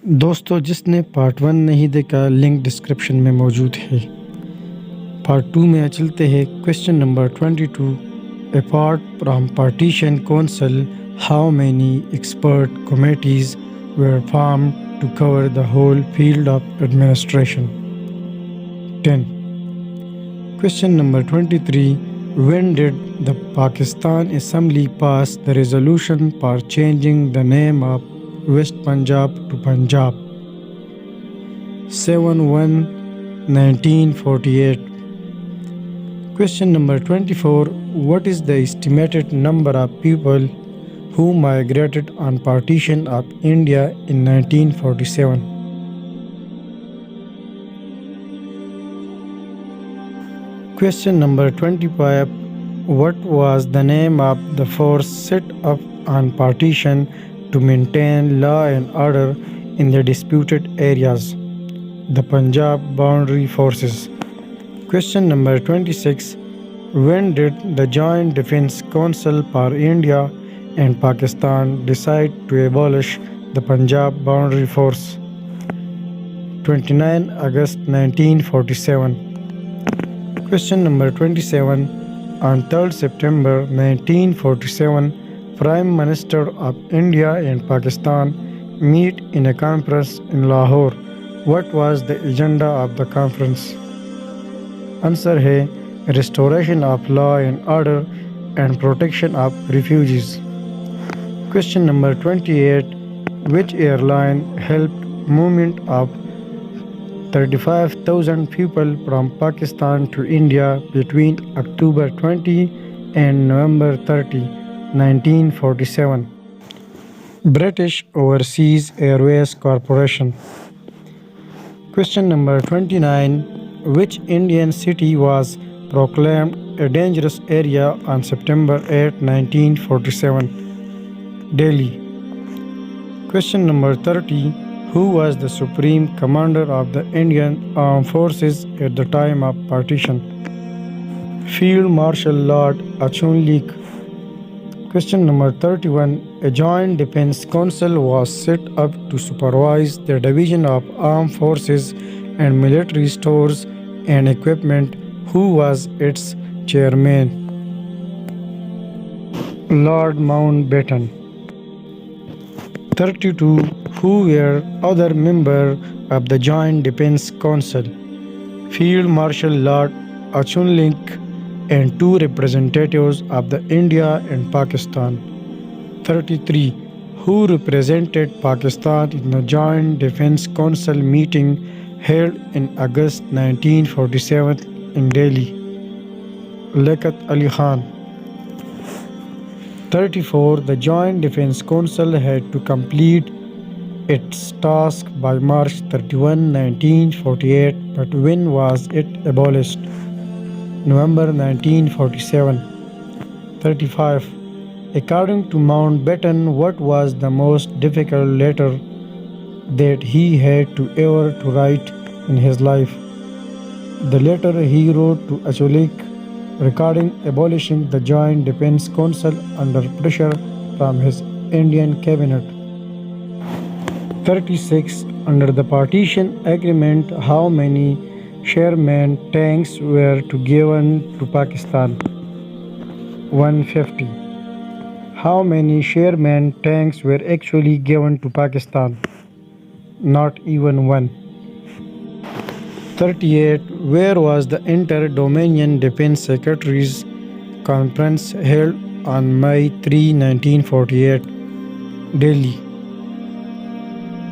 दोस्तों, जिसने पार्ट 1 नहीं देखा, लिंक डिस्क्रिप्शन में मौजूद है। पार्ट 2 में चलते हैं। Question number 22, apart from partition council, how many expert committees were formed to cover the whole field of administration? 10. Question number 23, when did the Pakistan Assembly pass the resolution for changing the name of West Punjab to Punjab? 7/1/1948. Question number 24, what is the estimated number of people who migrated on partition of India in 1947? Question number 25, what was the name of the force set up on partition to maintain law and order in the disputed areas? The Punjab Boundary Forces. Question number 26, when did the Joint Defence Council for India and Pakistan decide to abolish the Punjab Boundary Force? 29 August 1947. Question number 27, on 3rd September 1947, Prime Minister of India and Pakistan meet in a conference in Lahore. What was the agenda of the conference? Answer है restoration of law and order and protection of refugees. Question number 28, which airline helped movement of 35,000 people from Pakistan to India between October 20 and November 30, 1947? British Overseas Airways Corporation. Question number 29, which Indian city was proclaimed a dangerous area on September 8, 1947? Delhi. Question number 30, who was the Supreme Commander of the Indian Armed Forces at the time of partition? Field Marshal Lord Achunlik. Question number 31, a Joint Defence Council was set up to supervise the division of armed forces and military stores and equipment. Who was its chairman? Lord Mountbatten. 32, who were other members of the Joint Defence Council? Field Marshal Lord Achunlik and 2 representatives of the India and Pakistan. 33, who represented Pakistan in the Joint Defence Council meeting held in August 1947 in Delhi? Liaquat Ali Khan. 34, the Joint Defence Council had to complete its task by March 31, 1948, but when was it abolished? November 1947. 35, according to Mountbatten, what was the most difficult letter that he had to ever to write in his life? The letter he wrote to Achunlik regarding abolishing the Joint Defence Council under pressure from his Indian cabinet. 36, under the partition agreement, how many Sherman tanks were given to Pakistan? 150. How many Sherman tanks were actually given to Pakistan? Not even one. 38, where was the Inter-Dominion Defence Secretaries Conference held on May 3, 1948? Delhi.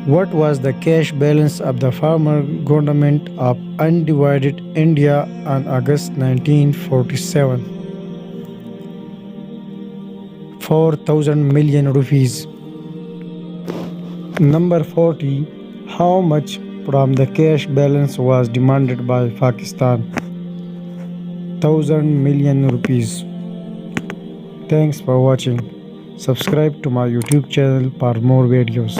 What was the cash balance of the former government of undivided India on August 1947? 4,000 million rupees. Number 40, how much from the cash balance was demanded by Pakistan? 1,000 million rupees. Thanks for watching. Subscribe to my YouTube channel for more videos.